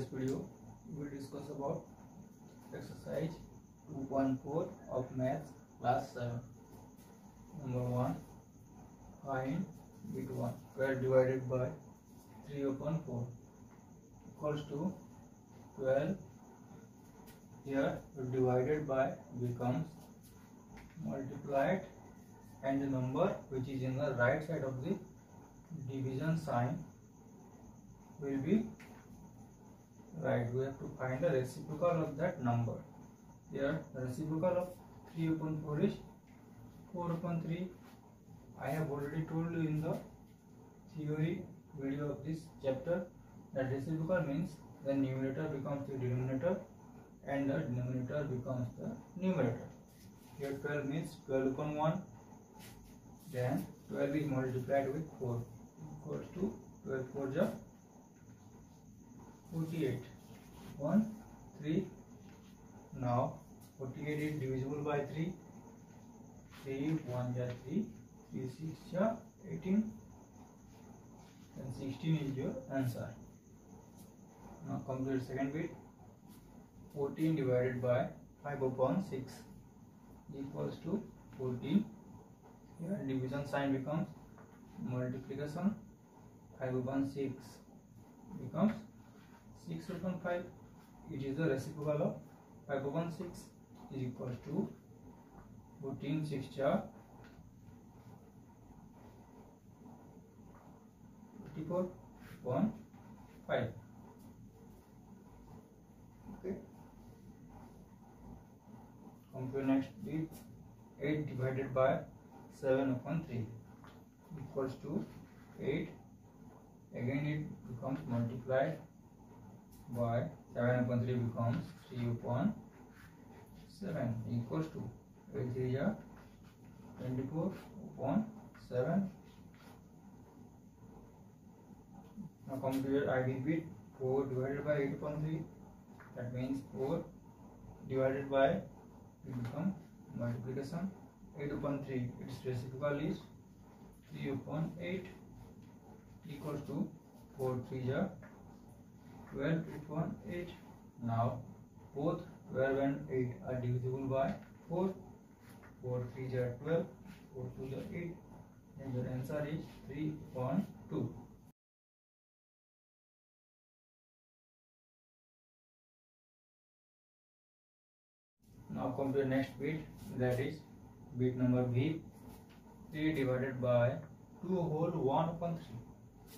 today's video we will discuss about exercise 2.4 of maths class 7. Number 1, find bit 1. 12 divided by 3 upon 4 equals to 12. Here divided by becomes multiplied and the number which is in the right side of the division sign will be right. We have to find the reciprocal of that number. Here the reciprocal of 3 upon 4 is 4 upon 3. I have already told you in the theory video of this chapter that reciprocal means the numerator becomes the denominator and the denominator becomes the numerator. Here 12 means 12 upon 1, then 12 is multiplied with 4 equals to 12 4 ja 48 1 3. Now 48 is divisible by 3. 3 1 ja 3, 3 6 ja 18, and 16 is your answer. Now come to the second bit. 14 divided by 5 upon 6 equals to 14. Here division sign becomes multiplication. 5 upon 6 becomes 6 upon 5. It is the reciprocal of 5 upon 6 is equals to 14 6 ja 54 upon 5. Okay. Come to next bit. 8 divided by 7 upon 3 equals to 8. Again it becomes multiplied by 7 upon 3 becomes 3 upon 7 equals to 8 3 ja 24 upon 7. Now come to your ID bit. 4 divided by 8 upon 3. That means 4 divided by it become multiplication. 8 upon 3 its reciprocal is 3 upon 8 equals to 4 3 ja 12 upon 8. Now both 12 and 8 are divisible by 4. 4 3 ja 12, 4 2 ja 8, and your answer is 3 upon 2. Now come to the next bit, that is bit number B. 3 divided by 2 whole 1 upon 3.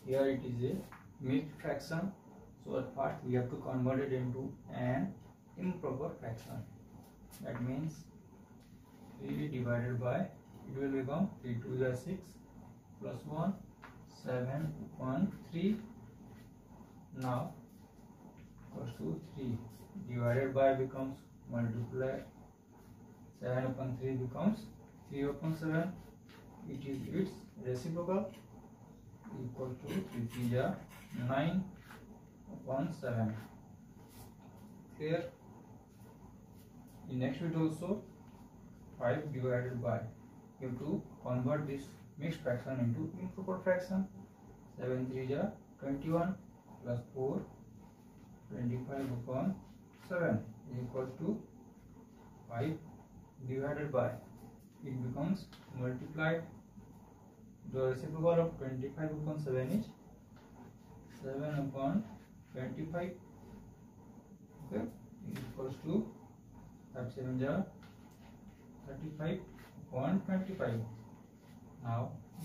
Here it is a mixed fraction, so at first we have to convert it into an improper fraction. That means 3 divided by, it will become 3 2 ja 6 plus 1 7 upon 3. Now equals to 3 divided by becomes multiplied. 7 upon 3 becomes 3 upon 7. It is its reciprocal equal to 3 3 ja 9 upon 7. Clear? In next bit also 5 divided by, you have to convert this mixed fraction into improper fraction. 7 3 ja 21 plus 4 25 upon 7 is equals to 5 divided by, it becomes multiplied. The reciprocal of 25 upon 7 is 7 upon 25. Okay, is equals to 5 7 ja 35 upon 25. Now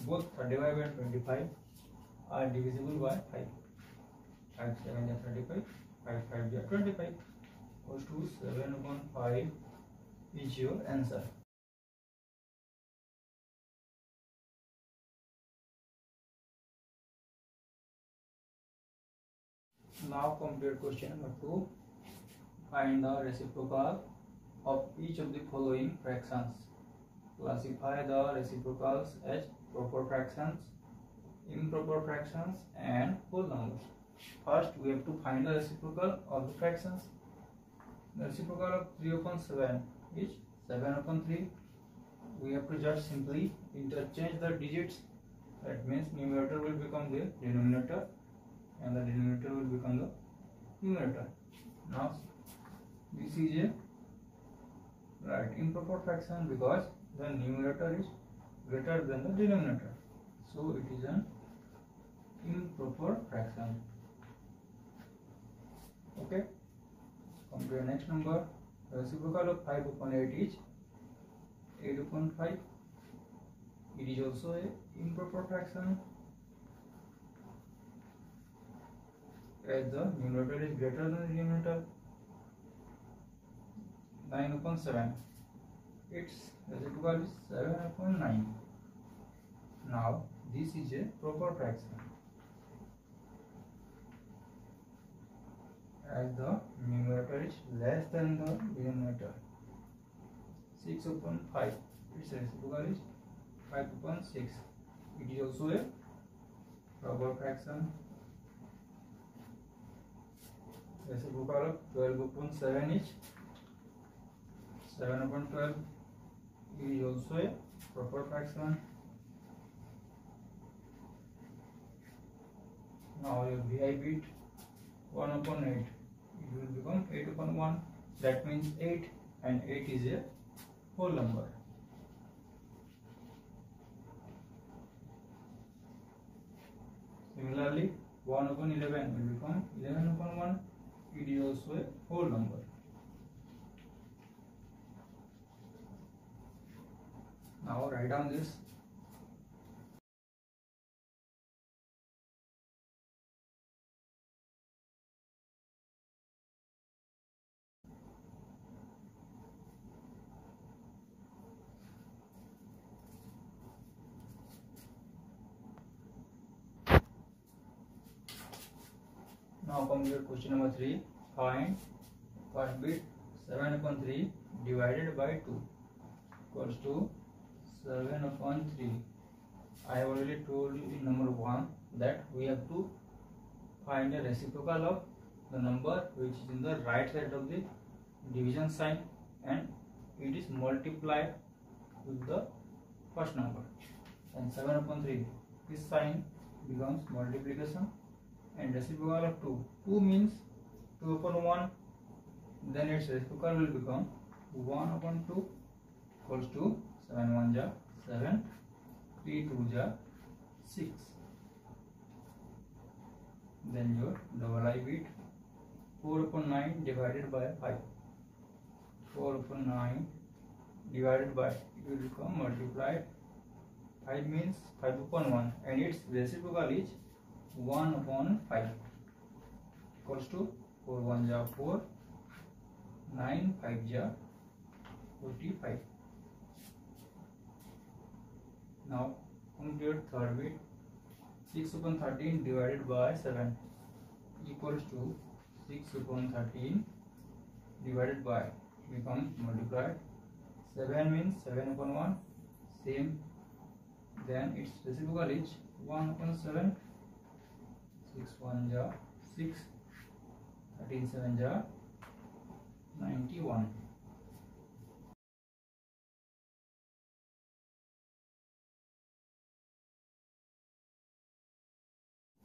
both 35 and 25 are divisible by 5. 5 7 ja 35, 5 5 ja 25 equals to 7 upon 5 is your answer. Now complete question number 2. Find the reciprocal of each of the following fractions. Classify the reciprocals as proper fractions, improper fractions, and whole numbers. First we have to find the reciprocal of the fractions. The reciprocal of 3 upon 7 is 7 upon 3. We have to just simply interchange the digits. That means numerator will become the denominator and the denominator will become the numerator. Now this is a right improper fraction because the numerator is greater than the denominator, so it is an improper fraction. Okay, come to the next number. The reciprocal of 5 upon 8 is 8 upon 5. It is also a improper fraction as the numerator is greater than the denominator. 9 upon 7. Its reciprocal is 7 upon 9. Now this is a proper fraction as the numerator is less than the denominator. 6 upon 5. Its reciprocal is 5 upon 6. It is also a proper fraction. Reciprocal of 12 upon 7 is 7 upon 12. It is also a proper fraction. Now your VI bit 1 upon 8. It will become 8 upon 1. That means 8, and 8 is a whole number. Similarly, 1 upon 11 will become 11 upon 1. It is also a whole number. Now write down this. Now come to question number 3. Find first bit 7 upon 3 divided by 2 equals to 7 upon 3. I have already told you in number 1 that we have to find a reciprocal of the number which is in the right side of the division sign, and it is multiplied with the first number. And 7 upon 3, this sign becomes multiplication, and reciprocal of 2. 2 means 2 upon 1, then its reciprocal will become 1 upon 2 equals to 7 1 ja 7, 3 2 ja 6. Then your double I bit 4 upon 9 divided by 5. 4 upon 9 divided by, it will become multiplied. 5 means 5 upon 1, and its reciprocal is 1 upon 5 equals to 4 1 ja 4, 9 5 ja 45. Now come to your third bit. 6 upon 13 divided by 7 equals to 6 upon 13 divided by, becomes multiplied. 7 means 7 upon 1, same. Then its reciprocal is 1 upon 7. 6 1 ja 6, 13 7 ja 91.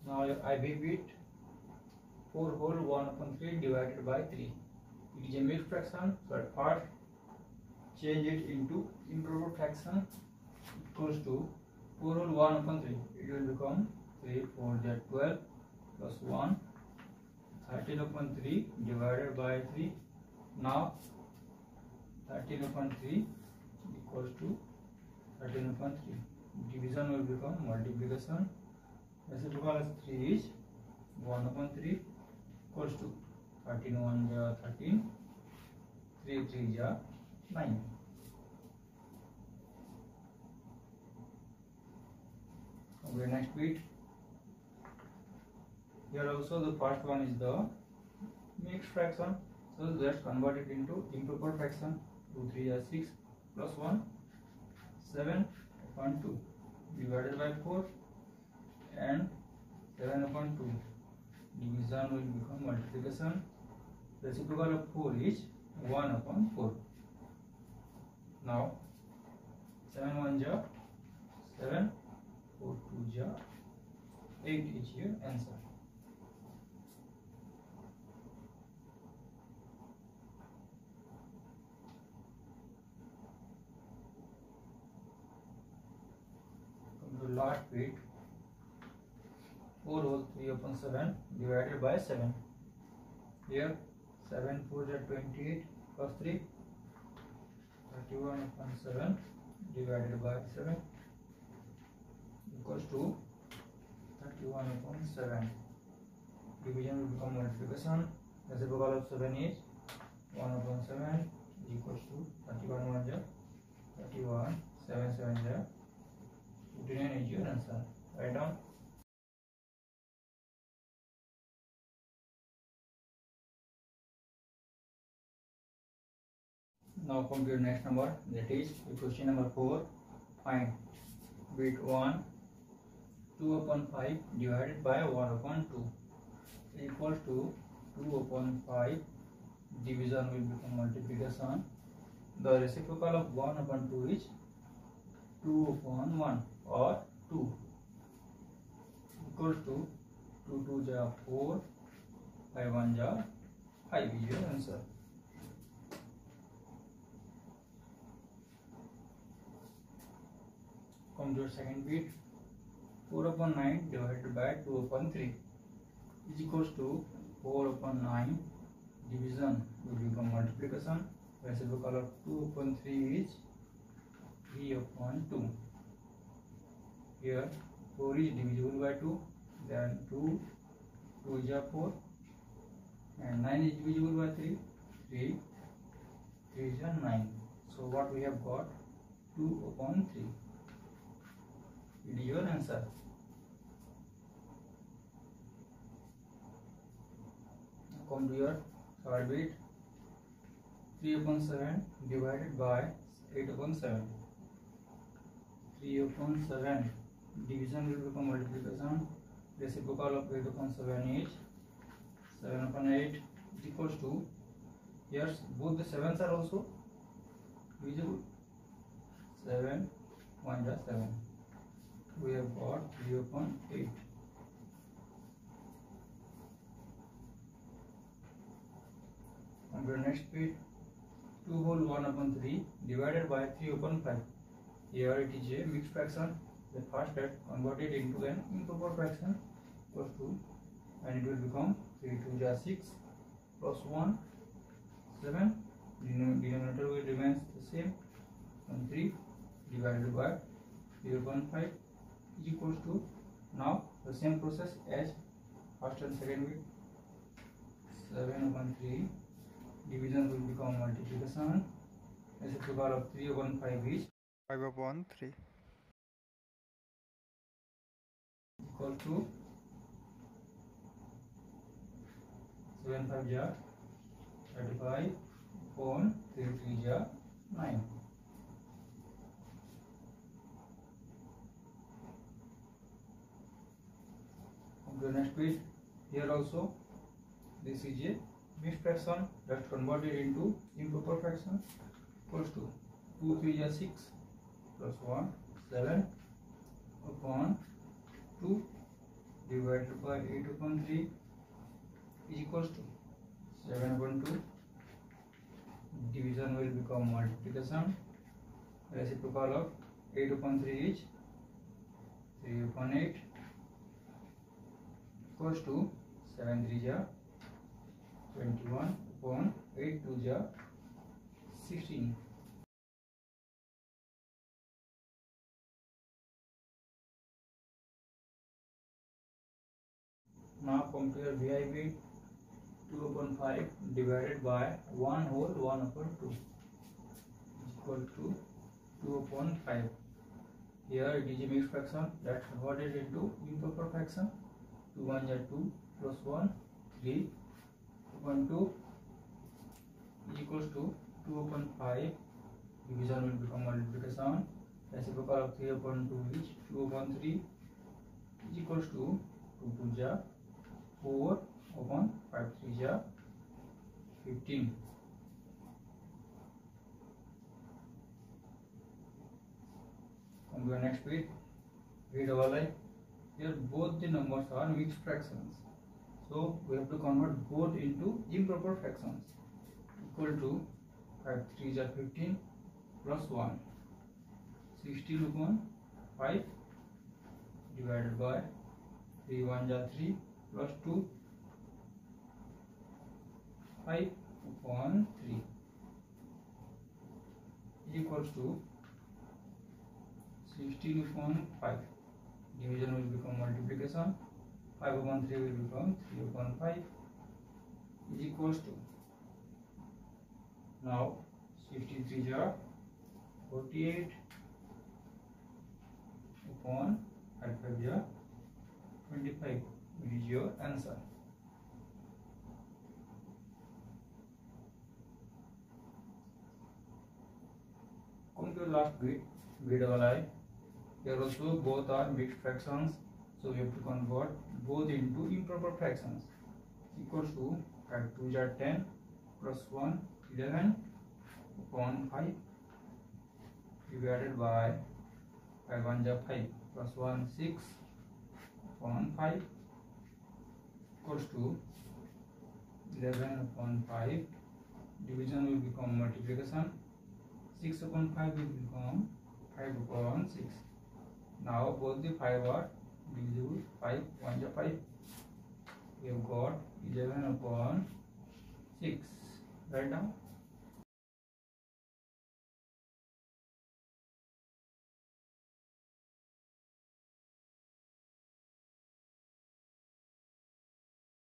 Now your IB bit 4 whole 1 upon 3 divided by 3. It is a mixed fraction, so at first change it into improper fraction. Equals to 4 whole 1 upon 3. It will become 3 4 ja 12 plus 1, 13 upon 3 divided by 3. Now 13 upon 3 equals to 13 upon 3. Division will become multiplication. Reciprocal of 3 is 1 upon 3 equals to 13 1 ja 13, 3 3 ja 9. Okay, next bit. Here also the first one is the mixed fraction, so let's convert it into improper fraction. 2 3 ja 6 plus 1, 7 upon 2 divided by 4, and 7 upon 2. Division will become multiplication. Reciprocal of 4 is 1 upon 4. Now 7 1 ja 7, 4 2 ja 8 is your answer. first bit 4 whole 3 upon 7 divided by 7. Here 7 4 is 28 plus 3 31 upon 7 divided by 7 equals to 31 upon 7. Division will become multiplication. Reciprocal of 7 is 1 upon 7 equals to 31 1 ja 31 7 7 ja 59 is your answer. Write down. Now compute next number, that is question number 4. Find bit 1 2 upon 5 divided by 1 upon 2 equals to 2 upon 5. Division will become multiplication. The reciprocal of 1 upon 2 is 2 upon 1 or 2 equals to 2 2 ja 4 5 1 ja 5 is your answer. Come to second bit. 4 upon 9 divided by 2 upon 3 is equals to 4 upon 9. Division will become multiplication. Reciprocal of 2 upon 3 is 3 upon 2. Here 4 is divisible by 2, then 2 is 4 and 9 is divisible by 3 is 9. So what we have got 2 upon 3. It is your answer. Come to your third bit. 3 upon 7 divided by 8 upon 7. 3 upon 7. Division will become multiplication. Reciprocal of 8 upon 7 is 7 upon 8 is equals to, here both the 7s are also divisible. 7 1 is 7. We have got 3 upon 8. Compare next bit. 2 whole 1 upon 3 divided by 3 upon 5. Here it is a mixed fraction. The first step converted into an improper fraction equals to, and it will become 3 2 ja 6 plus 1 7. Denominator will remain the same, and 3 divided by 3 upon 5 is equals to, now the same process as first and second bit. 7 upon 3. Division will become multiplication. Reciprocal of 3 upon 5 is 5 upon 3 equal to 7 5 ja 35 upon 3 3 ja 9. The next bit. Here also this is a mixed fraction that converted into improper fraction equals to 2 3 is 6 plus 1 7 upon 2 divided by 8 upon 3 is equals to 7 upon 2. Division will become multiplication. Reciprocal of 8 upon 3 is 3 upon 8 equals to 7 3 ja 21 upon 8 2 ja 16. Now compare VI bit. 2 upon 5 divided by 1 whole 1 upon 2 is equal to 2 upon 5. Here it is a mixed fraction that converted into improper fraction. 2 1 is 2 plus 1 3 upon 2 is equals to 2 upon 5. Division will become multiplication. Reciprocal of 3 upon 2 is 2 upon 3 is equals to 2 2 ja 4 upon 5 3 ja 15. Come to the next bit. Read double I. Here both the numbers are mixed fractions, so we have to convert both into improper fractions. Equal to 5 3 is 15 plus 1 16 upon 5 divided by 3 1 जा 3 plus 2 5 upon 3 is equals to 16 upon 5. Division will become multiplication. 5 upon 3 will become 3 upon 5 is equals to, now 63 jar 48 upon 5 jar 25, which is your answer. Come to the last bit, B-double-I. Here also both are mixed fractions, so we have to convert both into improper fractions. Equals to 5 2 are 10 plus 1 11 upon 5 divided by 5 1 are 5 plus 1 6 upon 5 equals to 11 upon 5. Division will become multiplication. 6 upon 5 will become 5 upon 6. Now both the 5 are divisible. 5 1 is 5. We have got 11 upon 6. Write down.